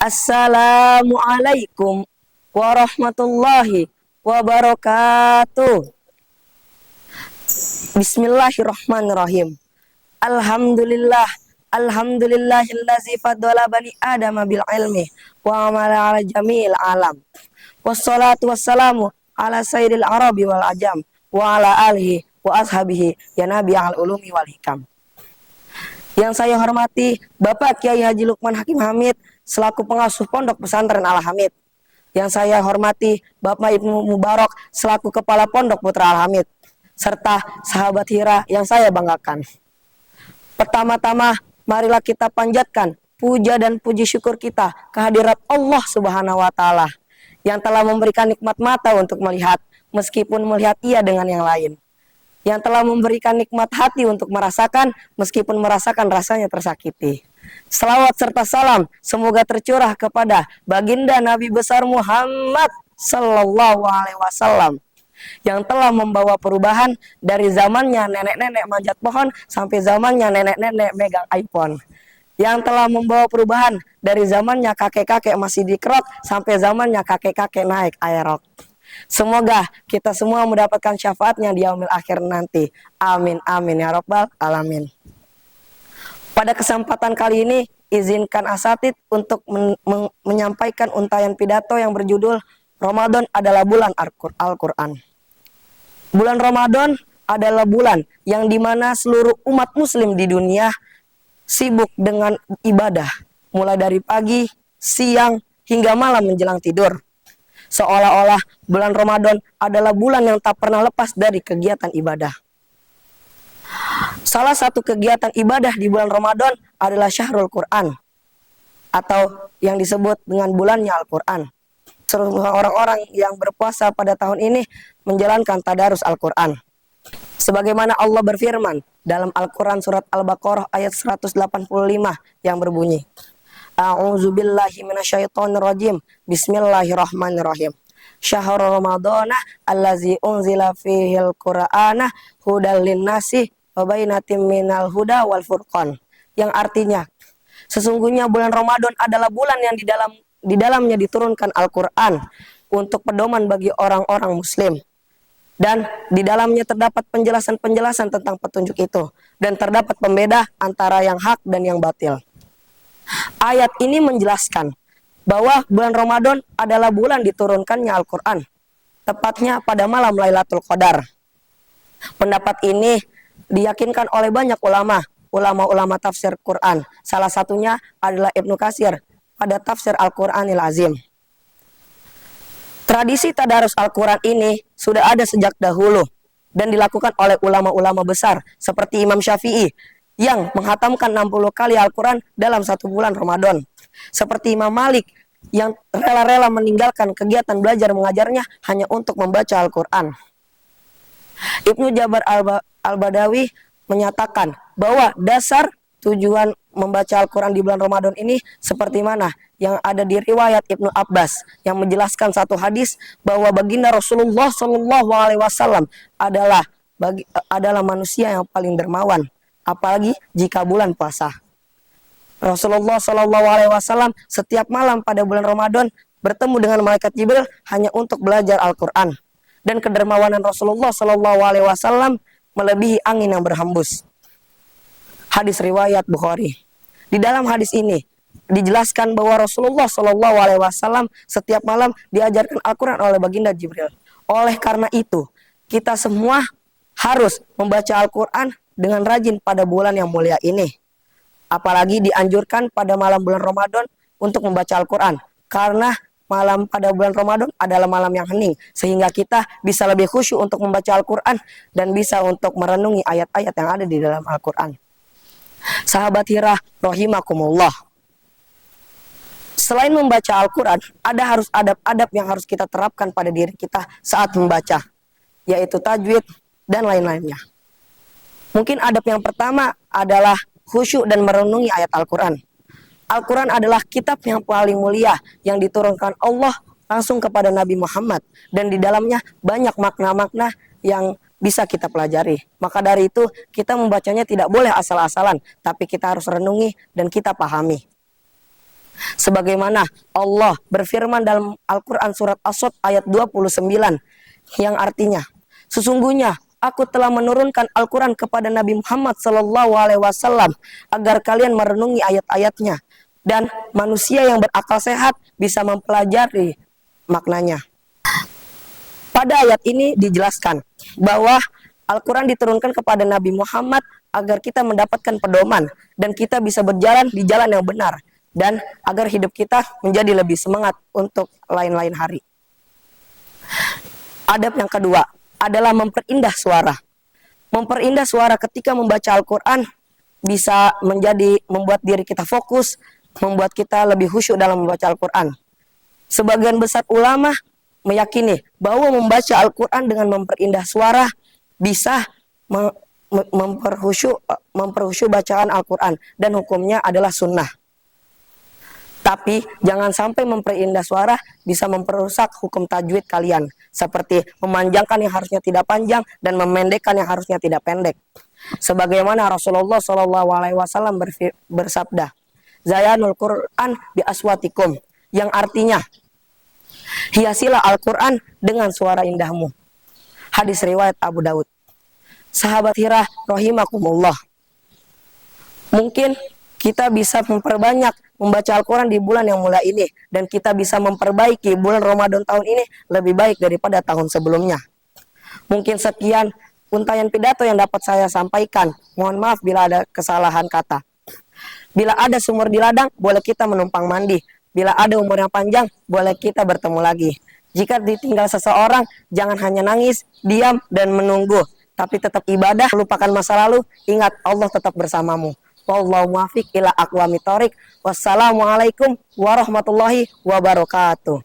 Assalamualaikum warahmatullahi wabarakatuh. Bismillahirrahmanirrahim. Alhamdulillah, alhamdulillahillazi faddala bani adama bil ilmi wa amala ala jami'il alam. Wassalatu wassalamu ala sayyidil arabi wal ajam wa ala alihi wa ashabihi ya nabi al ulumi wal hikam. Yang saya hormati Bapak Kiai Haji Lukman Hakim Hamid selaku pengasuh Pondok Pesantren Al Hamid. Yang saya hormati Bapak Ibnu Mubarak selaku kepala Pondok Putra Al Hamid, serta sahabat Hira yang saya banggakan. Pertama-tama, marilah kita panjatkan puja dan puji syukur kita kehadirat Allah Subhanahu wa taala yang telah memberikan nikmat mata untuk melihat meskipun melihat ia dengan yang lain. Yang telah memberikan nikmat hati untuk merasakan meskipun merasakan rasanya tersakiti. Selawat serta salam semoga tercurah kepada baginda Nabi besar Muhammad sallallahu alaihi wasallam yang telah membawa perubahan dari zamannya nenek-nenek manjat pohon sampai zamannya nenek-nenek megang iPhone. Yang telah membawa perubahan dari zamannya kakek-kakek masih dikerok sampai zamannya kakek-kakek naik aerok. Semoga kita semua mendapatkan syafaatnya di yaumil akhir nanti. Amin amin ya rabbal alamin. Pada kesempatan kali ini izinkan asatid untuk menyampaikan untayan pidato yang berjudul Ramadan adalah bulan Al-Quran. Bulan Ramadan adalah bulan yang dimana seluruh umat muslim di dunia sibuk dengan ibadah mulai dari pagi, siang hingga malam menjelang tidur. Seolah-olah bulan Ramadan adalah bulan yang tak pernah lepas dari kegiatan ibadah. Salah satu kegiatan ibadah di bulan Ramadan adalah Syahrul Quran atau yang disebut dengan bulannya Al-Quran. Semua orang-orang yang berpuasa pada tahun ini menjalankan tadarus Al-Quran. Sebagaimana Allah berfirman dalam Al-Quran surat Al-Baqarah ayat 185 yang berbunyi, A'udzubillahi minasyaitonirrajim. Bismillahirrahmanirrahim. Syahrul Ramadana allazi unzila fihil Qur'ana hudal linnasi wa bainatim minal huda wal furqan. Yang artinya, sesungguhnya bulan Ramadan adalah bulan yang di dalamnya diturunkan Al-Qur'an untuk pedoman bagi orang-orang muslim. Dan di dalamnya terdapat penjelasan-penjelasan tentang petunjuk itu dan terdapat pembeda antara yang hak dan yang batil. Ayat ini menjelaskan bahwa bulan Ramadan adalah bulan diturunkannya Al-Quran, tepatnya pada malam Lailatul Qadar. Pendapat ini diyakinkan oleh banyak ulama tafsir Quran. Salah satunya adalah Ibnu Katsir pada tafsir Al-Quranil Azim. Tradisi tadarus Al-Quran ini sudah ada sejak dahulu dan dilakukan oleh ulama-ulama besar seperti Imam Syafi'i yang menghatamkan 60 kali Al-Quran dalam satu bulan Ramadan. Seperti Imam Malik yang rela-rela meninggalkan kegiatan belajar mengajarnya hanya untuk membaca Al-Quran. Ibnu Jabar Al-Badawi menyatakan bahwa dasar tujuan membaca Al-Quran di bulan Ramadan ini seperti mana yang ada di riwayat Ibnu Abbas yang menjelaskan satu hadis bahwa baginda Rasulullah SAW adalah manusia yang paling dermawan, apalagi jika bulan puasa. Rasulullah SAW setiap malam pada bulan Ramadan bertemu dengan malaikat Jibril hanya untuk belajar Al-Quran. Dan kedermawanan Rasulullah SAW melebihi angin yang berhembus. Hadis riwayat Bukhari. Di dalam hadis ini dijelaskan bahwa Rasulullah SAW setiap malam diajarkan Al-Quran oleh baginda Jibril. Oleh karena itu, kita semua harus membaca Al-Quran dengan rajin pada bulan yang mulia ini. Apalagi dianjurkan pada malam bulan Ramadan untuk membaca Al-Quran. Karena malam pada bulan Ramadan adalah malam yang hening. Sehingga kita bisa lebih khusyuk untuk membaca Al-Quran dan bisa untuk merenungi ayat-ayat yang ada di dalam Al-Quran. Sahabat Hira rahimakumullah. Selain membaca Al-Quran, harus adab-adab yang harus kita terapkan pada diri kita saat membaca. Yaitu tajwid dan lain-lainnya. Mungkin adab yang pertama adalah khusyuk dan merenungi ayat Al-Quran. Al-Quran adalah kitab yang paling mulia yang diturunkan Allah langsung kepada Nabi Muhammad. Dan di dalamnya banyak makna-makna yang bisa kita pelajari. Maka dari itu kita membacanya tidak boleh asal-asalan, tapi kita harus renungi dan kita pahami. Sebagaimana Allah berfirman dalam Al-Quran surat As-Sadd ayat 29 yang artinya, sesungguhnya aku telah menurunkan Al-Quran kepada Nabi Muhammad SAW agar kalian merenungi ayat-ayatnya dan manusia yang berakal sehat bisa mempelajari maknanya. Pada ayat ini dijelaskan bahwa Al-Quran diturunkan kepada Nabi Muhammad agar kita mendapatkan pedoman dan kita bisa berjalan di jalan yang benar dan agar hidup kita menjadi lebih semangat untuk lain-lain hari. Adab yang kedua adalah memperindah suara. Memperindah suara ketika membaca Al-Quran bisa membuat diri kita fokus, membuat kita lebih khusyuk dalam membaca Al-Quran. Sebagian besar ulama meyakini bahwa membaca Al-Quran dengan memperindah suara bisa memperkhusyuk bacaan Al-Quran dan hukumnya adalah sunnah. Tapi jangan sampai memperindah suara bisa memperusak hukum tajwid kalian, seperti memanjangkan yang harusnya tidak panjang dan memendekkan yang harusnya tidak pendek. Sebagaimana Rasulullah SAW bersabda, "Zayanul Quran bi aswatikum," yang artinya, hiasilah Al-Quran dengan suara indahmu. Hadis riwayat Abu Daud. Sahabat Hirah rahimakumullah, mungkin kita bisa memperbanyak membaca Al-Quran di bulan yang mulai ini dan kita bisa memperbaiki bulan Ramadan tahun ini lebih baik daripada tahun sebelumnya. Mungkin sekian untayan pidato yang dapat saya sampaikan. Mohon maaf bila ada kesalahan kata. Bila ada sumur di ladang, boleh kita menumpang mandi. Bila ada umur yang panjang, boleh kita bertemu lagi. Jika ditinggal seseorang, jangan hanya nangis, diam, dan menunggu. Tapi tetap ibadah, lupakan masa lalu, ingat Allah tetap bersamamu. Wallahu muwaffiq ila aqwamit thoriq. Wassalamualaikum warahmatullahi wabarakatuh.